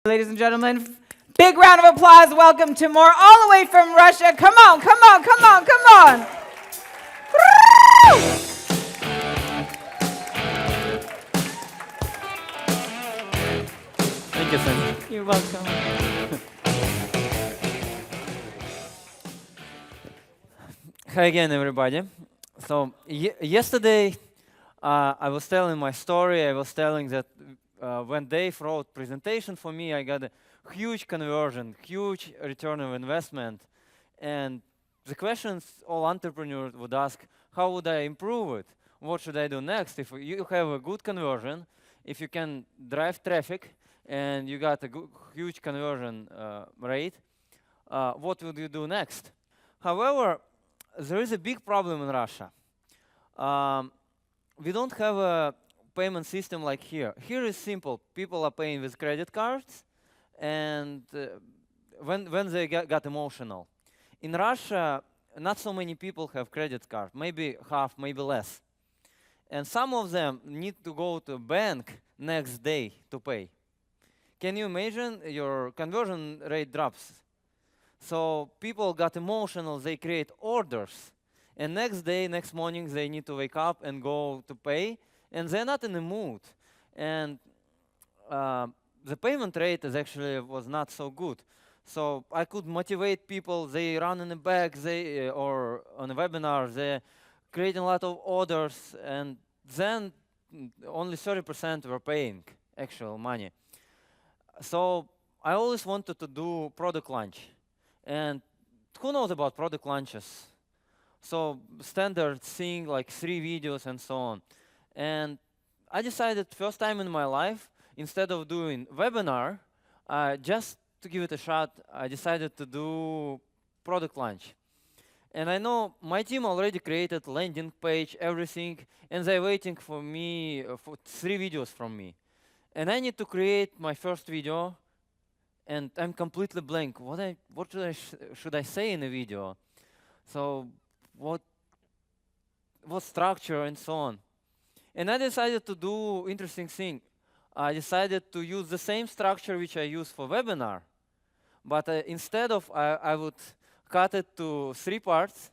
Ladies and gentlemen, big round of applause. Welcome Timur, all the way from Russia. Come on, come on, come on, come on. Woo! Thank you, Sam. You're welcome. Hi again, everybody. So yesterday, I was telling my story. I was telling that when Dave wrote presentation for me, I got a huge conversion, huge return of investment. And the questions all entrepreneurs would ask, how would I improve it? What should I do next? If you have a good conversion, if you can drive traffic, and you got a huge conversion rate, what would you do next? However, there is a big problem in Russia. We don't have a payment system like here. Here is simple. People are paying with credit cards, and when they got emotional. In Russia, not so many people have credit card, maybe half, maybe less. And some of them need to go to a bank next day to pay. Can you imagine? Your conversion rate drops. So people got emotional, they create orders. And next day, next morning, they need to wake up and go to pay, and they're not in the mood. And the payment rate was not so good. So I could motivate people, they run in the back, or on a webinar, they're creating a lot of orders, and then only 30% were paying actual money. So I always wanted to do product launch. And who knows about product launches? So standard thing, like 3 videos and so on. And I decided first time in my life, instead of doing webinar, just to give it a shot, I decided to do product launch. And I know my team already created landing page, everything, and they're waiting for me for 3 videos from me. And I need to create my first video, and I'm completely blank. What should I say in the video? So what structure and so on. And I decided to do interesting thing. I decided to use the same structure which I use for webinar, but instead of I would cut it to 3 parts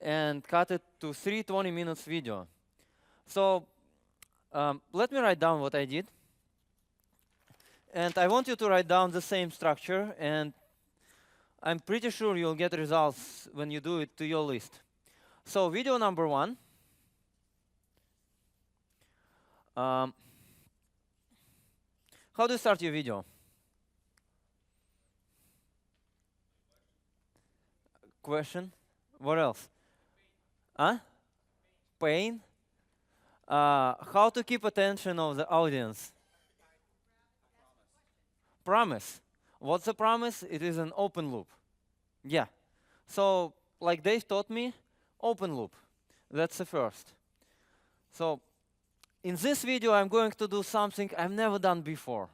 and cut it to 3 20 minutes video. So let me write down what I did. And I want you to write down the same structure, and I'm pretty sure you'll get results when you do it to your list. So video number 1. How do you start your video? Question? What else? Huh? Pain? How to keep attention of the audience? Promise. What's the promise? It is an open loop. Yeah. So, like Dave taught me, open loop. That's the first. So, in this video, I'm going to do something I've never done before.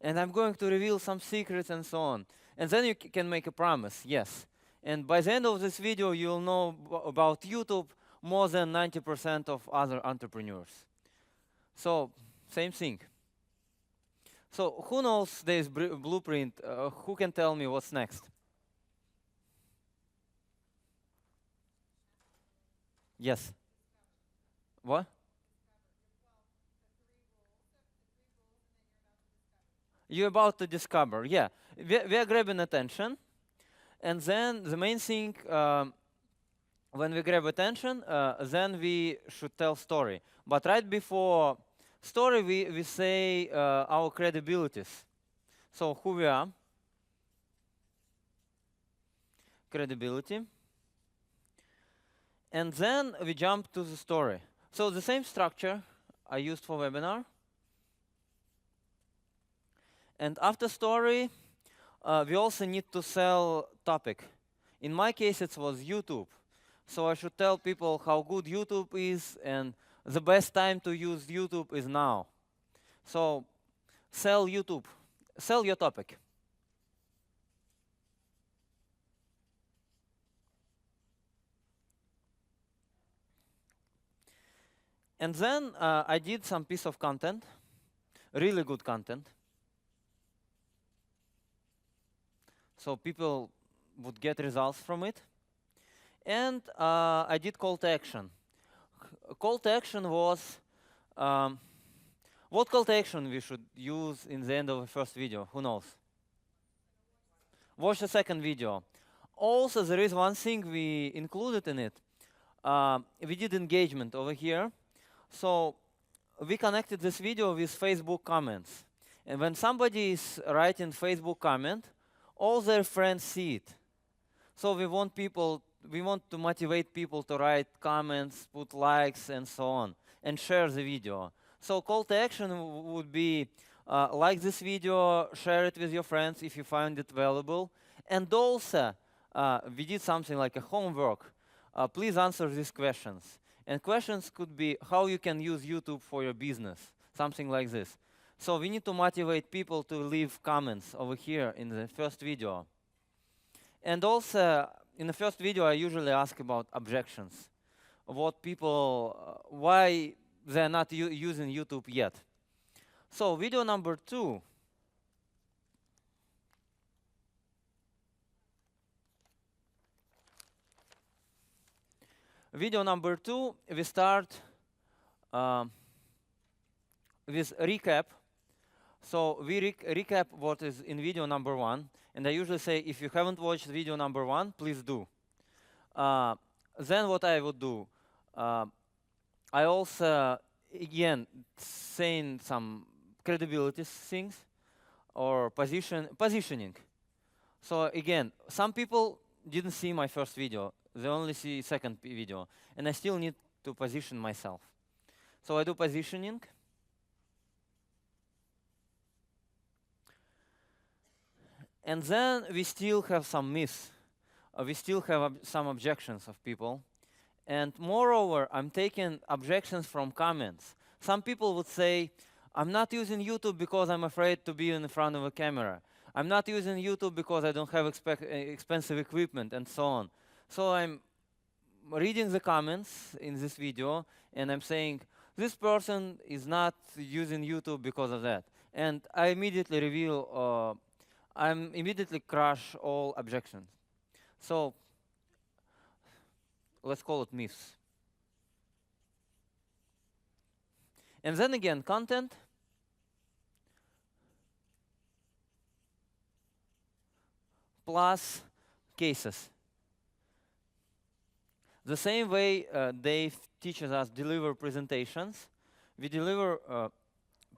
And I'm going to reveal some secrets and so on. And then you can make a promise, yes. And by the end of this video, you'll know about YouTube more than 90% of other entrepreneurs. So, same thing. So who knows this blueprint? Who can tell me what's next? Yes. What? You're about to discover. Yeah. We are grabbing attention. And then the main thing, when we grab attention, then we should tell story. But right before story, we say our credibilities. So who we are, credibility, and then we jump to the story. So the same structure I used for webinar. And after story, we also need to sell topic. In my case, it was YouTube. So I should tell people how good YouTube is, and the best time to use YouTube is now. So sell YouTube, sell your topic. And then I did some piece of content, really good content. so people would get results from it. And I did call to action. Call to action was, what call to action we should use in the end of the first video? Who knows? Watch the second video. Also, there is one thing we included in it. We did engagement over here. So we connected this video with Facebook comments. And when somebody is writing Facebook comment, all their friends see it. So we want to motivate people to write comments, put likes, and so on, and share the video. So call to action would be like this video, share it with your friends if you find it valuable. And also, we did something like a homework. Please answer these questions. And questions could be how you can use YouTube for your business, something like this. So we need to motivate people to leave comments over here in the first video. And also, in the first video, I usually ask about objections. What people, why they're not using YouTube yet. So video number 2. Video number 2, we start with recap. So we recap what is in video number 1. And I usually say, if you haven't watched video number 1, please do. Then what I would do, I also, again, saying some credibility things or positioning. So again, some people didn't see my first video. They only see second video. And I still need to position myself. So I do positioning. And then we still have some myths. We still have some objections of people. And moreover, I'm taking objections from comments. Some people would say, I'm not using YouTube because I'm afraid to be in front of a camera. I'm not using YouTube because I don't have expensive equipment, and so on. So I'm reading the comments in this video, and I'm saying, this person is not using YouTube because of that. And I immediately reveal, I immediately crush all objections. So let's call it myths. And then again, content. Plus cases. The same way Dave teaches us deliver presentations, we deliver a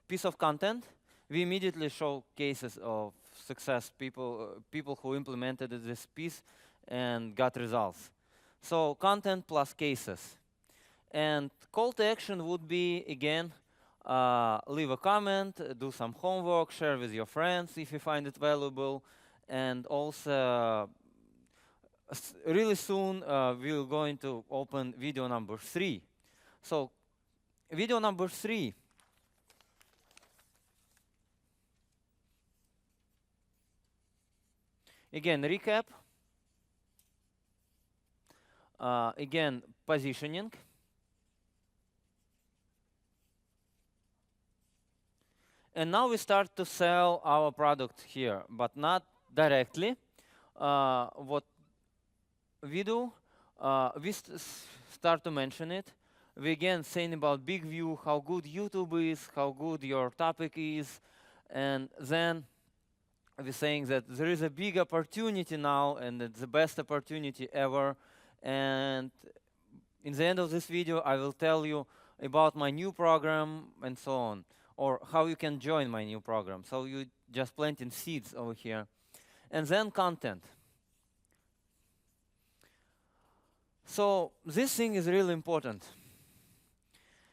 piece of content, we immediately show cases of success, people who implemented this piece and got results. So content plus cases. And call to action would be, again, leave a comment, do some homework, share with your friends if you find it valuable, and also really soon we're going to open video number 3. So video number 3. Again, recap. Again, positioning. And now we start to sell our product here, but not directly. What we do, we start to mention it. We again saying about big view, how good YouTube is, how good your topic is, and then we're saying that there is a big opportunity now, and it's the best opportunity ever. And in the end of this video, I will tell you about my new program and so on, or how you can join my new program. So you just planting seeds over here. And then content. So this thing is really important.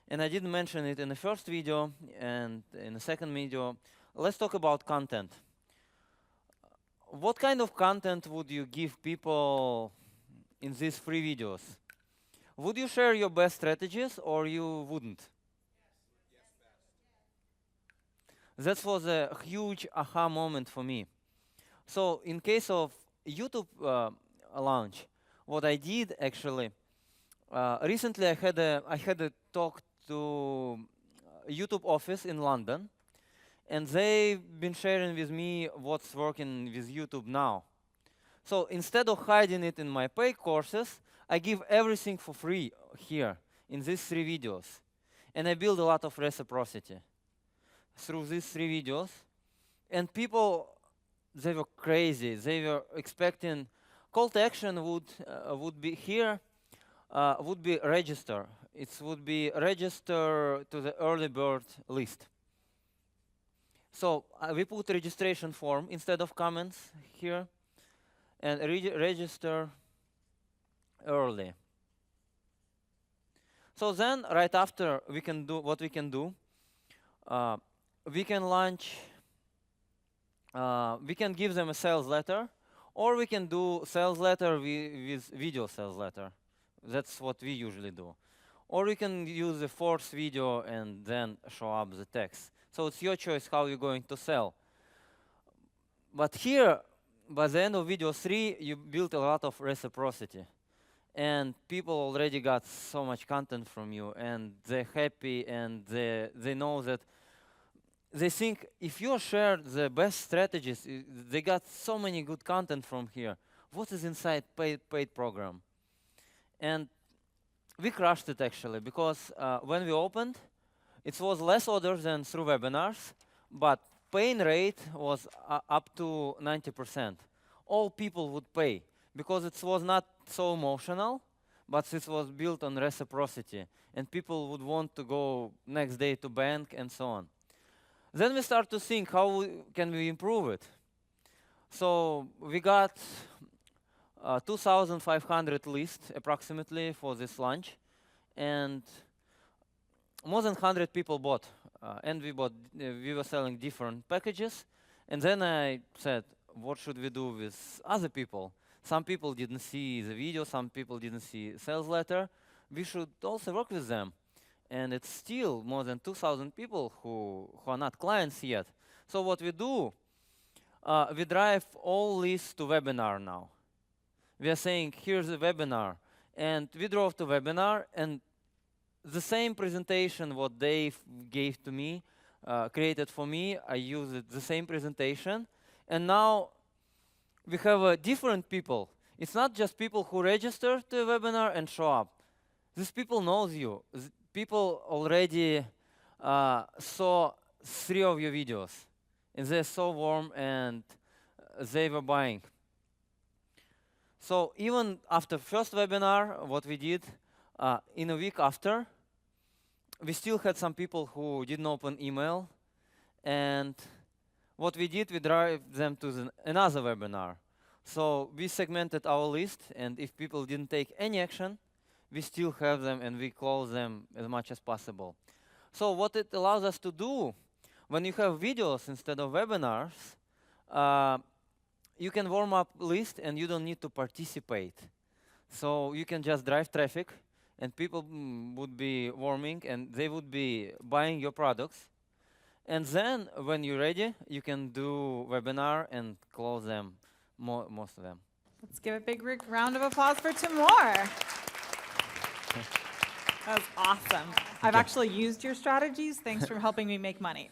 And I didn't mention it in the first video and in the second video. Let's talk about content. What kind of content would you give people in these 3 videos? Would you share your best strategies or you wouldn't? That was a huge aha moment for me. So in case of YouTube launch, what I did actually, recently I had a talk to YouTube office in London, and they've been sharing with me what's working with YouTube now. So instead of hiding it in my paid courses, I give everything for free here in these 3 videos. And I build a lot of reciprocity through these 3 videos. And people, they were crazy. They were expecting call to action would be here, would be register. It would be register to the early bird list. So we put registration form instead of comments here, and register early. So then, right after, we can do what we can do. We can launch. We can give them a sales letter, or we can do sales letter with video sales letter. That's what we usually do. Or we can use the force video and then show up the text. So it's your choice how you're going to sell. But here, by the end of video 3, you built a lot of reciprocity. And people already got so much content from you, and they're happy, and they know that they think if you share the best strategies, they got so many good content from here. What is inside paid program? And we crushed it actually, because when we opened, it was less orders than through webinars, but paying rate was up to 90%. All people would pay, because it was not so emotional, but it was built on reciprocity, and people would want to go next day to bank and so on. Then we start to think, how can we improve it? So we got 2,500 lists approximately for this launch, and more than 100 people bought. And we were selling different packages. And then I said, what should we do with other people? Some people didn't see the video, some people didn't see sales letter. We should also work with them. And it's still more than 2,000 people who are not clients yet. So what we do, we drive all lists to webinar now. We are saying, here's a webinar. And we drove to webinar, and the same presentation what Dave gave to me, created for me, I used the same presentation. And now we have different people. It's not just people who register to a webinar and show up. These people knows you. People already saw 3 of your videos, and they're so warm, and they were buying. So even after first webinar, what we did, in a week after, we still had some people who didn't open email, and what we did, we drive them to another webinar. So we segmented our list, and if people didn't take any action, we still have them, and we close them as much as possible. So what it allows us to do, when you have videos instead of webinars, you can warm up list, and you don't need to participate. So you can just drive traffic, and people would be warming, and they would be buying your products. And then when you're ready, you can do webinar and close them, most of them. Let's give a big round of applause for Timour. That was awesome. I've actually used your strategies. Thanks for helping me make money.